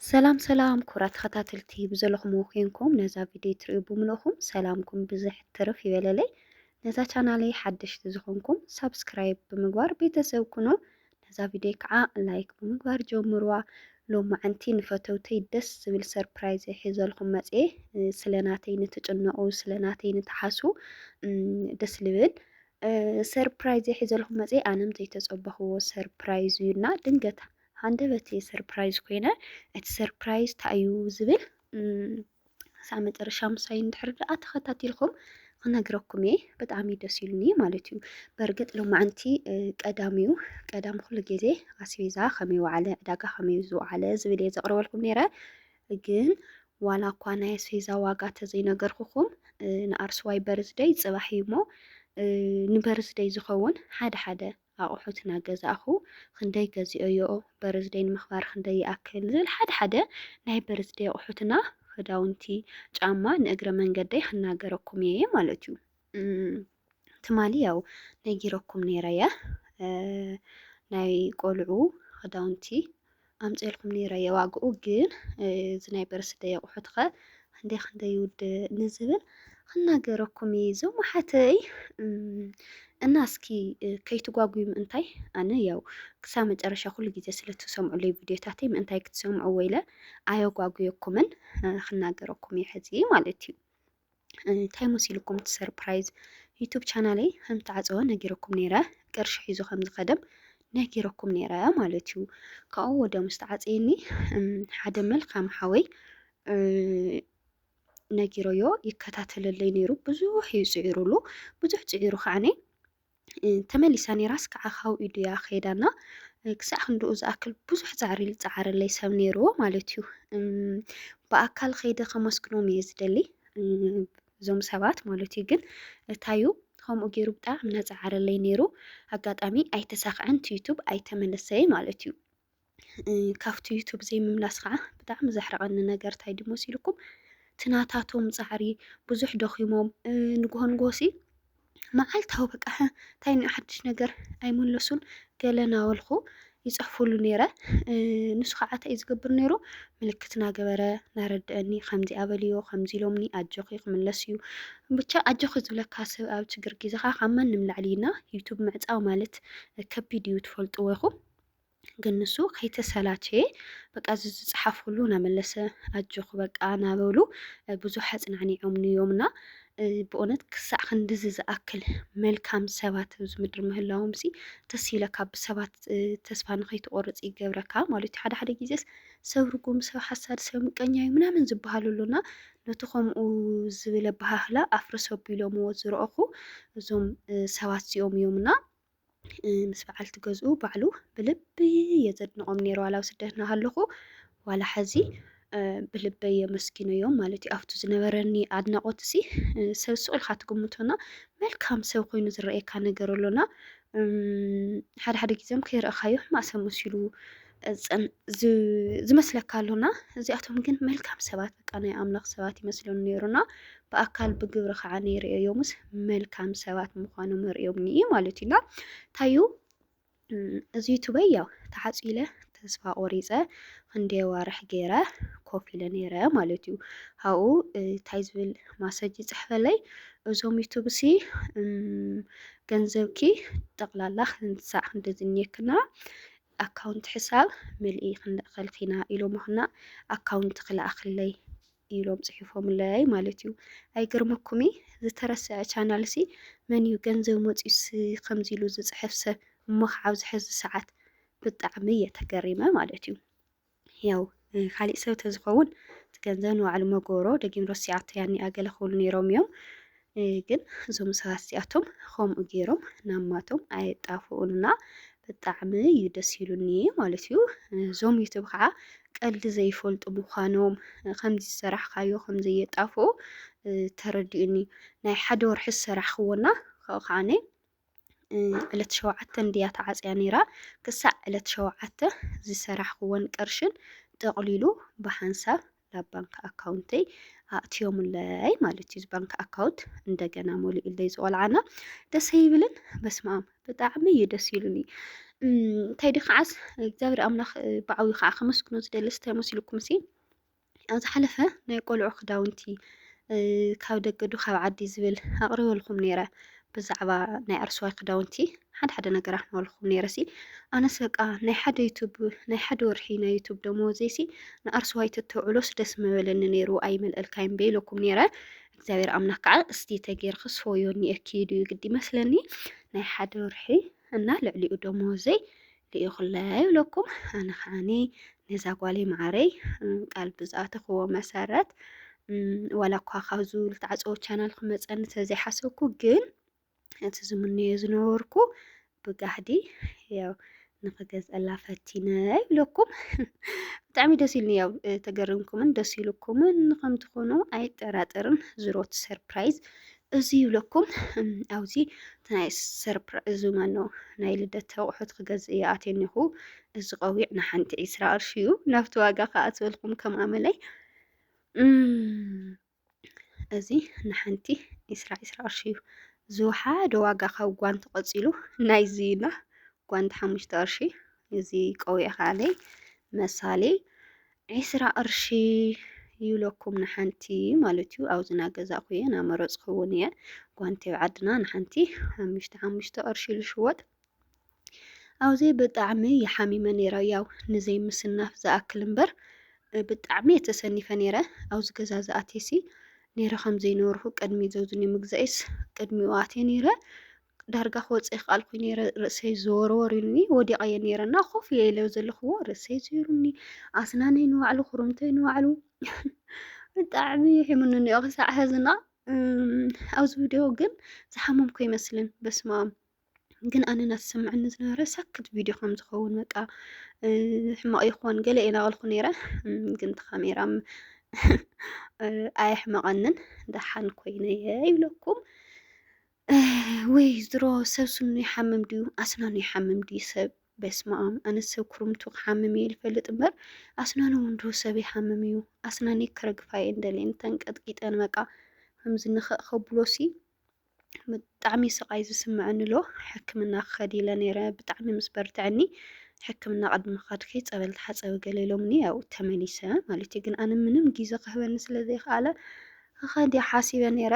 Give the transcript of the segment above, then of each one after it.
سلام سلام كرات خطاتلتي بزلخم وخينكم نزا فيديو تريبو منوخم سلامكم بزح ترف يبللي نزا چانالي حدش تزخونكم سبسكرايب بمقوار بيتسو كنو نزا فيديو كعا لايك بمقوار جو مروا لو معنتي نفتوتي دس سبيل سرپرايز يحيزالكم مسئيه سلاناتي نتجنقو سلاناتي نتحاسو دس لبل سرپرايز يحيزالكم مسئيه آنم زيتزعبخو سرپرايز يونا دنگتا عندبتي سرپرايز كوينة እቲ ሰርፕራይዝ እንታይ እዩ ዝብል ሳብ መጨረሻ ምሳይ እንድሕር ደኣ ተኸታቲልኩም ክነግረኩም እየ ብጣዕሚ ደስ ኢሉኒ ማለት እዩ በርግጥ ሎማዓንቲ ቀዳም ኩሉ ግዜ ኣስቤዛ ከመይ ዋዕለ ዕዳጋ ከመይ ዝወዓለ ዝብል እየ ዘቕርበልኩም ነይረ ግን ዋላ እኳ ናይ ኣስቤዛ ዋጋ ተዘይነገርኩኹም ንኣርስዋይ በርዝደይ ፅባሕ እዩ እሞ ንበርዝደይ ዝኸውን ሓደ ሓደ ኣቑሑት እናገዛእኹ ክንደይ ገዚኦዮ በርዝደይ ንምኽባር ክንደይ ይኣክል ዝብል ሓደ ሓደ ናይ በርዝደይ ኣቑሑትና ክዳውንቲ ጫማ ንእግረ መንገደይ ክናገረኩም እየ ማለት እዩ ትማሊ ያው ነጊረኩም ነይረ እየ ናይ ቆልዑ ክዳውንቲ ኣምፂአልኩም ነይረ እየ ዋግኡ ግን እዚ ናይ በርዝደይ ኣቑሑት ኸ ክንደይ ይውድእ ንዝብል ክናገረኩም እየ ዞማሓተይ እና እስኪ ከይትጓጉዩ ምእንታይ ኣነ ያው ክሳብ መጨረሻ ኩሉ ግዜ ስለትሰምዑለይ ቪድዮታተይ ምእንታይ ክትሰምዑ ወይለ ኣየጓጉየኩምን ክናገረኩም እየ ሕዚ ማለት እዩ እንታይ መሲልኩም እቲ ሰርፕራይዝ ዩቱብ ቻናለይ ከም ተዓፀወ ነጊረኩም ነይረ ቅርሺ ሒዙ ከም ዝኸደም ነጊረኩም ነይረ ማለት እዩ ካብኡ ወዲያ ምስ ተዓፀየኒ ሓደ መልካም ሓወይ ነጊሮዮ ይከታተለለይ ነይሩ ብዙሕ ይፅዒሩሉ ብዙሕ ፅዒሩ ከዓነ ተመሊሳ ነይራስ ከዓ ካብኡ ኢዱ እያ ከይዳና ክሳዕ ክንድኡ ዝኣክል ብዙሕ ፃዕሪ ዝፀዓረለይ ሰብ ነይርዎ ማለት እዩ ብኣካል ከይደ ከመስግኖም እየ ዝደሊ እዞም ሰባት ማለት እዩ ግን እታዩ ከምኡ ገይሩ ብጣዕሚ እናፀዓረለይ ነይሩ ኣጋጣሚ ኣይተሳክዐን ዩቱብ ኣይተመለሰየ ማለት እዩ ካብቲ ዩቱብ ዘይምምላስ ከዓ ብጣዕሚ ዘሕረቐኒ ነገር እንታይ ድዩ መሲልኩም ትናታቶም ፃዕሪ ብዙሕ ደኺሞም ንግሆ ንግሆሲ መዓልታዊ በቃ እንታይ ሓድሽ ነገር ኣይመለሱን ገለ እናበልኩ ይፅሕፍሉ ነይረ ንሱ ከዓ እንታይ እዩ ዝገብር ነይሩ ምልክት እናገበረ እናረድአኒ ከምዚ ኣበልዮ ከምዚ ኢሎምኒ ኣጆኺ ክምለስ እዩ ብቻ ኣጆኺ ዝብለካ ሰብ ኣብ ችግር ግዜኻ ካብ ማንም ላዕሊ ኢና ዩቱብ ምዕፃው ማለት ከቢድ እዩ ትፈልጥዎ ኢኹም ግን ንሱ ከይተሰላቸየ በቃ ዝፀሓፍኩሉ እናመለሰ ኣጆኹ በቃ እናበሉ ብዙሕ ኣፅናዕኒዖም ንዮምና ብእውነት ክሳዕ ክንድዚ ዝኣክል መልካም ሰባት ኣብዚ ምድሪ ምህላዎም ደስ ይብለካ ብሰባት ተስፋ ንከይትቆርፅ ይገብረካ ማለት እዩ ሓደ ሓደ ግዜስ ሰብ ርጉም ሰብ ሓሳድ ሰብ ምቀኛ እዩ ምናምን ዝበሃሉሉና ነቲ ከምኡ ዝብል ኣበሃህላ ኣፍርሶ ኣቢሎምዎ ዝረአኹ እዞም ሰባት እዚኦም እዮምና ምስ በዓልቲ ገዝኡ ባዕሉ ብልቢ እየ ዘድንቖም ነይሩ ዋላ ኣብ ስደት እናሃለኹ ዋላ ሕዚ ብልበይ የመስኪነዮም ማለት እዩ ኣብቱ ዝነበረኒ ኣድናቆት እዚ ሰብ ስቕ ኢልካ ትግምቶና መልካም ሰብ ኮይኑ ዝረአየካ ነገር ኣሎና ሓደ ሓደ ግዜም ከይረአኻዮ ሕማቅ ሰብ መሲሉ ዝመስለካ ኣሎና እዚኣቶም ግን መልካም ሰባት በቃ ናይ ኣምላኽ ሰባት ይመስሉኒ ነይሩና ብኣካል ብግብሪ ከዓ ነይረዮምስ መልካም ሰባት ምዃኖም ንሪኦም እየ ማለት እዩና እንታይ እዩ እዚ ዩቱበይ ያው ተዓፂለ ተስፋ ቆሪፀ ክንደይ ኣዋርሕ ገይረ ኮፍ ኢለ ነይረ ማለት እዩ ካብኡ እንታይ ዝብል ማሰጅ ይፅሕፈለይ እዞም ዩቱብ እሲ ገንዘብኪ ጠቕላላ ክንሳዕ እንደዝኒየክና ኣካውንት ሕሳብ ምልኢ ክንደኸልኪና ኢሎምኽና ኣካውንት ክለኣኽለይ ኢሎም ፅሒፎምለይ ማለት እዩ ኣይገርመኩሚ ዝተረስዐ ቻናል ሲ መን እዩ ገንዘብ መፂዩስ ከምዚ ኢሉ ዝፅሕፍ ሰብ እሞ ከዓ ኣብዚ ሕዚ ሰዓት ብጣዕሚ እየ ተገሪመ ማለት እዩ ያው ካሊእ ሰብ ተዝኸውን እቲ ገንዘብ ንባዕሉ መገበሮ ደጊም ረሲዓቶ ያኒ ኣገለ ክብሉ ነይሮም እዮም ግን እዞም ሰባት እዚኣቶም ከምኡ ገይሮም ናማቶም ኣየጣፍኡንና ብጣዕሚ እዩ ደስ ኢሉኒ ማለት እዩ እዞም ዩቱብ ከዓ ቀልዲ ዘይፈልጡ ምዃኖም ከምዚ ዝሰራሕካዮ ከምዘየጣፍኡ ተረዲኡኒ ናይ ሓደ ወርሒ ዝሰራሕክዎና ካብኡ ከዓነ ዕለት 7 ድያ ተዓፅያ ነይራ ክሳዕ ዕለት 7 ዝሰራሕክዎን ቅርሽን ጠቕሊሉ ብሓንሳብ ናብ ባንክ ኣካውንተይ ኣእትዮምለይ ማለት እዩ ባንክ ኣካውንት እንደገና ሞሊኡለይ ዝቆልዓና ደስ ይብልን በስመ ኣብ ብጣዕሚ እዩ ደስ ኢሉኒ እንታይዲ ከዓስ እግዚኣብሔር ኣምላኽ ብዓብዩ ከዓ ከመስግኖ ዝደሊ እንታይ መሲልኩም ሲ ኣብ ዝሓለፈ ናይ ቆልዑ ክዳውንቲ ካብ ደገዱ ካብ ዓዲ ዝብል ኣቕሪበልኩም ነይረ ብዛዕባ ናይ ኣርስዋይ ክዳውንቲ ሓደ ነገራት ንበልኩም ነይረ ሲ ኣነስ በቃ ናይ ሓደ ዩቱብ ናይ ሓደ ወርሒ ናይ ዩቱብ ደመወዘይ ሲ ንኣርስዋይ ተተውዕሎስ ደስ መበለኒ ነይሩ ኣይመልአልካይን በኢለኩም ነይረ እግዚኣብሔር ኣምላኽ ከዓ እስቲ ተጌርክ ስፈዮ እኒአኪ ድዩ ግዲ ይመስለኒ ናይ ሓደ ወርሒ እና ልዕሊኡ ደመወዘይ ልኢኹለይ ይብለኩም ኣነ ከዓኒ ነዛ ጓለይ ማዕረይ ቃል ብዝኣተኽዎ መሰረት ዋላ እኳ ካብዙ ዝተዓፀወ ቻናል ክመፀኒ ተዘይሓሰብኩ ግን እቲ ዝምነዮ ዝነበርኩ ብጋህዲ ያው ንክገዝአላ ፈቲነ ይብለኩም ብጣዕሚ ደስ ኢሉኒ ያው ተገሪምኩምን ደስ ኢሉኩምን ከምትኾኑ ኣይጠራጠርን ዝሮት ሰርፕራይዝ እዚ ይብለኩም ኣብዚ ናይ ሰርፕራይዝ ማኖ ናይ ልደት ኣቑሑት ክገዝእ እየ ኣትየኒኹ እዚ ቆዊዕ ንሓንቲ 20 ቅርሺ እዩ ናብቲ ዋጋ ከኣትወልኩም ከም ኣመለይ እዚ ንሓንቲ 20 ቅርሺ እዩ ዝወሓደ ዋጋ ካብ ጓንቲ ቆፂሉ ናይዚና ጓንቲ 5 ቅርሺ እዚ ቆዊዕ ካለይ መሳሌ 20 ቅርሺ ይብለኩም ንሓንቲ ማለት እዩ ኣብዚ ናገዛእኹ እየ ናመረፅክውን እየ ጓንቲ ዓድና ንሓንቲ 5 ቅርሺ ዝሽወጥ ኣብዚ ብጣዕሚ ይሓሚመ ነይረ ያው ንዘይ ምስናፍ ዝኣክል እምበር ብጣዕሚ የተሰኒፈ ነይረ ኣብዚ ገዛ ዝኣትየሲ ነይረ ከምዘይነበርኩ ቅድሚ ዘውዝኒ ምግዛኤስ ቅድሚኡ ኣትየ ነይረ ዳርጋ ክወፅእ ቃልኩ ነይረ ርእሰይ ዝወርወር ኢሉኒ ወዲቀ እየ ነይረና ኮፍ ኢለ ዘለኽዎ ርእሰይ ዘይሩኒ ኣስናነይ ንባዕሉ ክሩምተይ ንባዕሉ ብጣዕሚ ሕሙንኒ እዮ ክሳዕ ሕዝና ኣብዚ ቪድዮ ግን ዝሓመምኩ ይመስልን በስመ ኣብ ግን ኣነ እናተሰምዐኒ ዝነበረ ሳክት ቪድዮ ከም ዝኸውን በቃ ሕማቕ ይኾን ገለ እየ ናበልኩ ነይረ ግን እቲ ካሜራ ኣየሕመቐንን ደሓን ኮይነ እየ ይብለኩም ወይ ዝሮ ሰብ ስኑ ይሓምም ድዩ ኣስናኑ ይሓምም ድዩ ሰብ በስመ ኣብ ኣነ ሰብ ክሩምቱ ክሓምም እየ ዝፈልጥ እምበር ኣስናኑ እውን ዶ ሰብ ይሓምም እዩ ኣስናነይ ክረግፋ እየ እንደልየን ተንቀጥቂጠን በቃ ከምዚ ንኽእ ከብሎሲ ብጣዕሚ ስቃይ ዝስምዐኒ ሎ ሕክምና ክኸድ ኢለ ነይረ ብጣዕሚ ምስ በርትዐኒ ሕክምና ቅድሚ ምኻድከይ ፀበል ተሓፀቢ ገለ ኢሎምኒ ያው ተመሊሰ ማለት እዩ ግን ኣነ ምንም ግዜ ክህበኒ ስለዘይከኣለ ክኸድ ሓሲበ ነይረ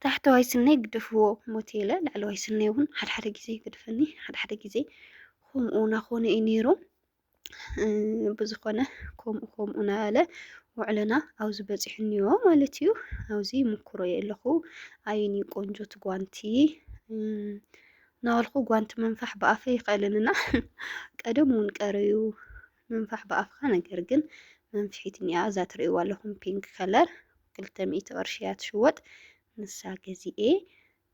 ታሕተዋይ ስነይ ግድፍዎ ሞቴለ ላዕለዋይ ስነይ እውን ሓድሓደ ግዜ ግድፈኒ ሓድሓደ ግዜ ከምኡ ናኾነ እዩ ነይሩ ብዝኾነ ከምኡ እናበለ ውዕለና ኣብዚ በፂሕኒዮ ማለት እዩ ኣብዚ ምኩሮ እየ ኣለኹ ኣይኒ ቆንጆት ጓንቲ ናበልኩ ጓንቲ መንፋሕ ብኣፈ ይኽእልንና ቀደም እውን ቀረዩ መንፋሕ ብኣፍካ ነገር ግን መንፍሒት እኒኣ እዛ ትሪእዋ ኣለኹም ፒንክ ከለር 200 ቅርሺ እያ ትሽወጥ ንሳ ገዚኤ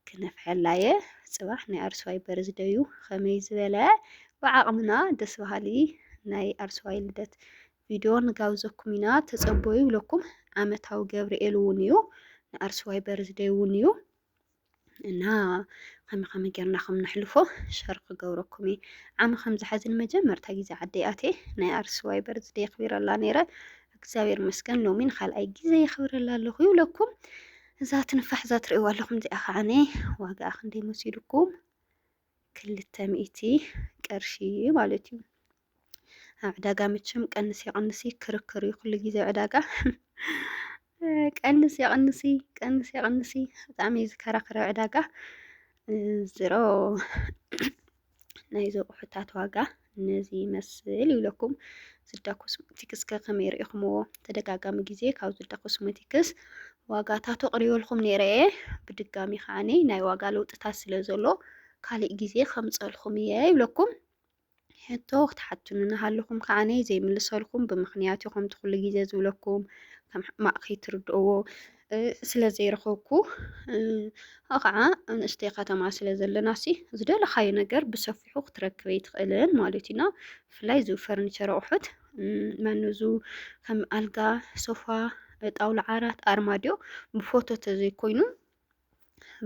ክነፍሐላ እየ ፅባሕ ናይ ኣርስዋይ በርዝደዩ ከመይ ዝበለ ብዓቕምና ደስ በሃሊ ናይ ኣርስዋይ ልደት ቪድዮ ንጋብዘኩም ኢና ተፀበዩ ይብለኩም ዓመታዊ ገብርኤል እውን እዩ ንኣርስዋይ በርዝደይ እውን እዩ እና ከመይ ጌርና ከም ነሕልፎ ሸር ክገብረኩም እየ ዓመ ከምዚ ሓዚ ንመጀመርታ ግዜ ዓደይ ኣትየ ናይ ኣርስዋይ በርዝደይ የኽብረላ ነይረ እግዚኣብሔር መስገን ሎሚ ንካልኣይ ግዜ የኽብረላ ኣለኹ ይብለኩም እዛ ትንፋሕ እዛ ትሪእዋ ኣለኹም እዚኣ ከዓነ ዋጋኣ ክንደይ መሲልኩም 200 ቅርሺ ማለት እዩ ኣብ ዕዳጋ ምችም ቀንስ የቐንሲ ክርክር እዩ ኩሉ ግዜ ዕዳጋ ቀንስ የቐንሲ ብጣዕሚ ዝከራከረ ዕዳጋ ዝሮ ናይ ዘቑሑታት ዋጋ ነዚ ይመስል ይብለኩም ዝዳ ኮስሞቲክስ ከመይ ርኢኹምዎ ተደጋጋሚ ግዜ ካብ ዝዳ ኮስሞቲክስ ዋጋታቱ ቅሪበልኩም ነይረ እየ ብድጋሚ ከዓኒ ናይ ዋጋ ለውጥታት ስለ ዘሎ ካሊእ ግዜ ከምፀልኩም እየ ይብለኩም ሕቶ ክትሓቱን እናሃለኩም ከዓነ ዘይምልሰልኩም ብምክንያት ከም ትኩሉ ግዜ ዝብለኩም ከም ማእኸይ ትርድእዎ ስለ ዘይረኸብኩ ከዓ ንእሽተይ ከተማ ስለ ዘለና ሲ ዝደለኻዮ ነገር ብሰፊሑ ክትረክበይ ትኽእልን ማለት ኢና ብፍላይ ዝ ፈርኒቸር ኣቑሑት መነዙ ከም ኣልጋ ሶፋ ጣውላ ዓራት ኣርማድዮ ብፎቶ ተዘይኮይኑ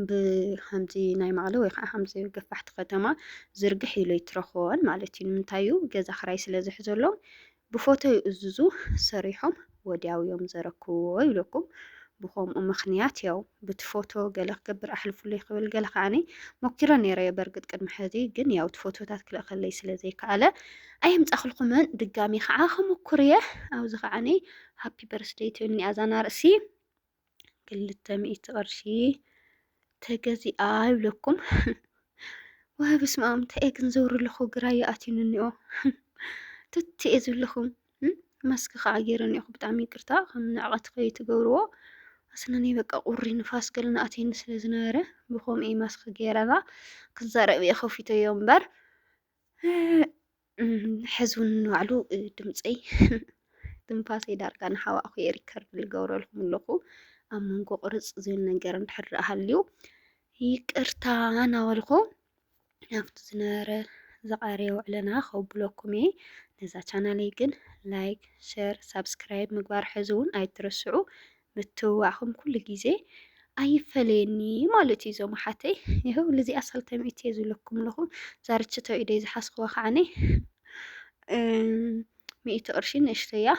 ብከምዚ ናይ መቐለ ወይ ከዓ ከምዚ ገፋሕቲ ከተማ ዝርግሕ ኢሉ ይትረኽቦን ማለት እዩ ንምንታይ እዩ ገዛ ክራይ ስለ ዝሕዘሎም ብፎቶ ይእዝዙ ሰሪሖም ወዲያው እዮም ዘረክብዎ ይብለኩም بخوم مخنيات يو بتفوتو قالك قبر أحلف لي قبل قالك عني مكرني رأي برقد قد محدي جن يو تفوتو تاتكلا خلي سلزيك على أي متأخلكم من دقامي خعاخم وكوريا أو زخعني هابي برثداي توني أزانا رأسي قلت مئة قرشي تجزي لكم وها بسمع متأكد نزور لخو قراية أتينني تتأذوا لكم ماسك خاجرني أخو بتعمي كرتا خم عقد خي تجوروا أصلاً بقى قري نفاس قلنا أتين سلزناره بخوم إيه ماسك جيرنا كزارع بيخو في يوم بر حزون وعلو دمتي تنفاسي دار كان حوا أخو يركر الجورة لهم اللخو أما نقو قرص زي النجار نحر أهليو يكرتا أنا والخو نافت زناره زقاري وعلنا خو بلوكمي نزا channel يجن لايك شير سبسكرايب مقبار حزون أي ترسعو متوعهم كل جيزة أي فليني مالتي زو محاتي يهو الذي أسهل تميتي يزو لكم لهم زارت شتو إيدي زحاسق وخعني مئة قرشين اشتيا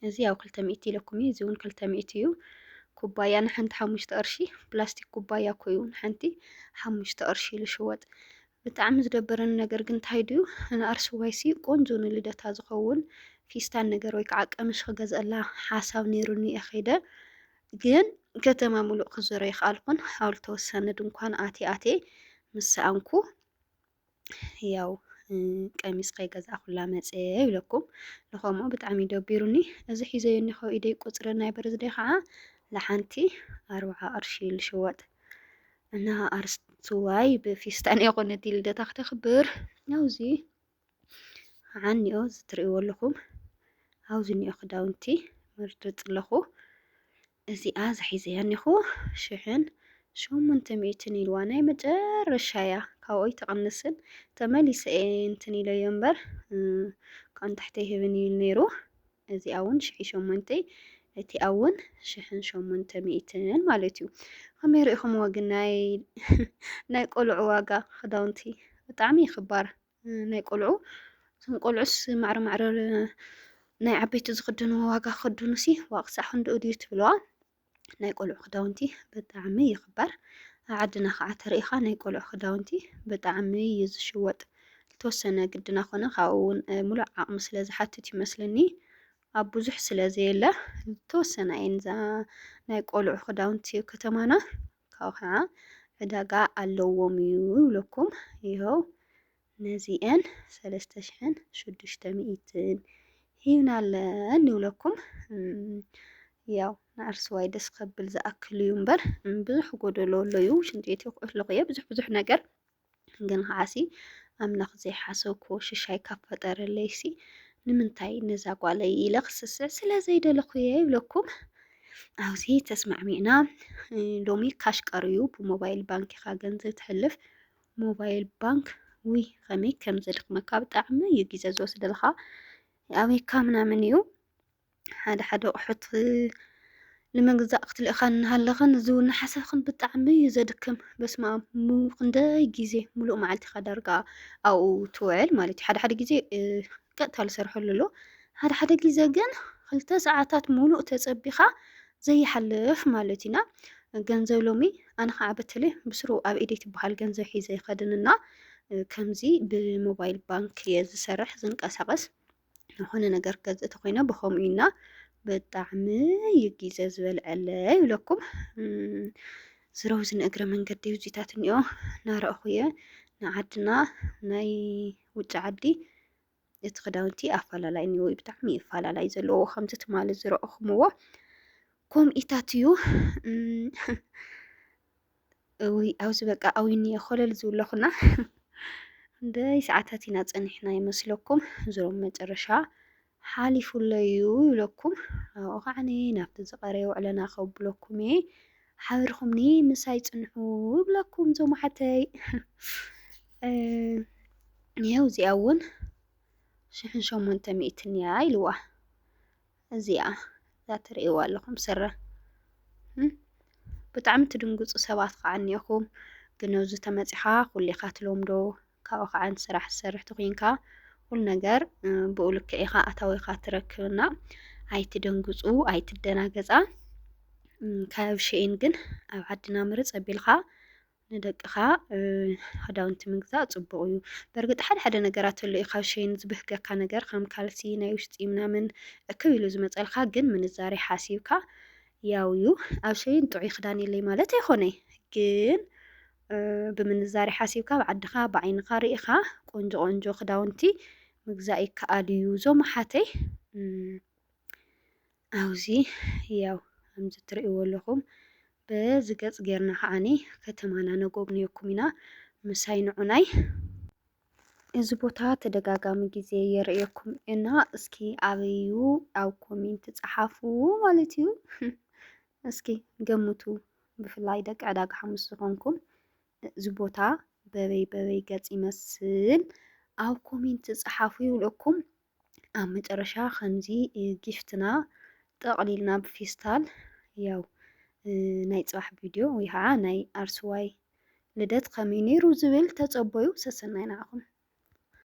زي أو كل تميتي لكم يزون كل تميتيو كوبايا نحنت حمش تقرشي بلاستيك كوبايا كويون حنتي حمش تقرشي لشوات بتعمز دبرن نجر قنت هيديو أنا أرسو وايسي قونجون اللي دتا زخون فيستان نجر ويكعك أمش خجز الله حاسب نيروني أخيدا جن كتما ملوك خزوري خالقن حاول توسن دنكان آتي مسانكو ياو قميص قيقز أخلا مصي لكم لخوما بتعمي دبيروني إذا حيزيني خو إيدي قطر ناي برزدي خا لحنتي 4 قرشي لشوات أنا أرستواي بفيستان يقولنا دي لدتا تخبر نوزي عني أوز تريو لكم عاوزني أخداونتي مرتت لخو إزي حيزيني خو شحن شو من تميتني الواناي مجر الشايا كاوي تقنسن تمالي سئين تني لينبر كان تحتيه بني النيرو إزي أون شحي شو منتي أتي أون شحن شو من تميتن مالتيو خمير إخم وقناي ناي قلعو واقا خداونتي بطعمي خبار ناي قلعو سنقلعس معر ناي عبيت زخدنو واقا خدنو سي واقسا حندو ديرت بلوان ناي قلعو خداونتي بطعمي خبار عدنا خاطر تاريخا ناي قلعو خداونتي بطعمي يزشوت توسنا قدنا خونا خاون ملعق مسلا زحاتت يمسلني أبوزح سلازيلا توسنا إنزا ناي قلعو خداونتي كتمانا كاوها عداقا اللووميو لكم يهو نزيئن 3,000 600 هيونا لأنو لكم ياو نعرس وايدس قبل زأكل ينبر بزح قدلو ليو شنتيتي وقف لغيه بزح نقر نقن عاسي أمنخ زي حاسوكو ششاي كفتر الليسي نمنتاي نزاقو علي لغسس سلا زيد لخيه لكم عاوزي تسمع مينا لومي كاش قريو بموبايل بانك خاقن زي تحلف موبايل بانك وي خمي كم زلق مكاب طعمي يجيزة زوس دلخا أوي كامنا منيو حدا أحط لمجزء أقتل أخان هالخن زون حسب خن بطعمي يزدكم بس ما مو قنداي جيزة ملو معلتي خدرقا أو توعل مالتي حدا جيزة قتل سرحو له حدا جيزة جن خلت ساعات ملو تسبخا زي حلف مالتنا ገንዘብ ሎሚ ኣነ ከዓ በተለይ ብስሩ ኣብ ኢደይ ትበሃል ገንዘብ ሒዘ ይኸድንና ከምዚ ብሞባይል ባንክ እየ ዝሰርሕ ዝንቀሳቐስ ዝኾነ ነገር ገዝእ ተኾይና ብኸምኡ ኢና ብጣዕሚ ግዜ ዝበልዐለ ይብለኩም ዝረው ዝንእግረ መንገዲ ውዚታት እኒኦ ናረእኹ እየ ንዓድና ናይ ውጭ ዓዲ እቲ ክዳውንቲ ኣፈላላይ እኒኦ ብጣዕሚ ኣፈላላይ ዘለዎ ከምዚ ትማሊ ዝረእኹምዎ ከምኢታት እዩ ወይ ኣውዝ በቃ ኣዊኒ የኸለል ዝብለኹና እንደይ ሰዓታት ኢና ፀኒሕና ይመስለኩም ዝሮም መጨረሻ ሓሊፉለዩ ይብለኩም ኣብኡ ከዓኒ ናብቲ ዝቐረየ ውዕለና ከብለኩም እየ ሓቢርኹምኒ ምሳይ ፅንሑ ይብለኩም ዞማሓተይ ይኸው እዚኣ እውን 800 እያ ኢልዋ እዚኣ እዛ ትርእይዋ ኣለኹም ስረ ብጣዕሚ ትድንግፁ ሰባት ከዓ እኒአኹም ግን ኣብዚ ተመፂኻ ኩሊኻ ትለምዶ ካብኡ ከዓ ስራሕ ዝሰርሕ ተኮይንካ ኩሉ ነገር ብኡ ልክዕ ኢኻ ኣታዊኻ ትረክብና ኣይትደንግፁ ኣይትደናገፃ ካብ ሸይን ግን ኣብ ዓድና ምርፅ ኣቢልካ ንደቅኻ ክዳውንቲ ምግዛእ ፅቡቅ እዩ በርግጥ ሓደ ነገራት ኣሎ ካብ ሸይን ዝብህገካ ነገር ከም ካልሲ ናይ ውሽጢ ምናምን እክብ ኢሉ ዝመፀልካ ግን ምንዛሬ ሓሲብካ ያው እዩ ኣብ ሸይን ጥዑይ ክዳን የለይ ማለት ኣይኮነይ ግን ብምንዛሬ ሓሲብካ ብዓድኻ ብዓይንኻ ርኢኻ ቆንጆ ቆንጆ ክዳውንቲ ምግዛእ ይከኣል እዩ ዞም ኣሓተይ ኣብዚ ያው ከምዚ ትርእይዎ ኣለኹም በዚ ገፅ ጌርና ከዓኒ ከተማና ነጎብንየኩም ኢና ምሳይ ንዑናይ እዚ ቦታ ተደጋጋሚ ግዜ የርእየኩም እና እስኪ ኣበዩ ኣብ ኮሜንት ፃሓፉ ማለት እዩ እስኪ ገምቱ ብፍላይ ደቂ ዕዳጋ ሓሙስ ዝኾንኩም እዚ ቦታ በበይ ገፅ ይመስል ኣብ ኮሜንት ፃሓፉ ይብለኩም ኣብ መጨረሻ ከምዚ ጊፍትና ጠቕሊልና ብፌስታል ያው ናይ ፅባሕ ቪድዮ ወይ ከዓ ናይ ኣርስዋይ ልደት ከመይ ነይሩ ዝብል ተፀበዩ ሰሰናይ ንዓኹም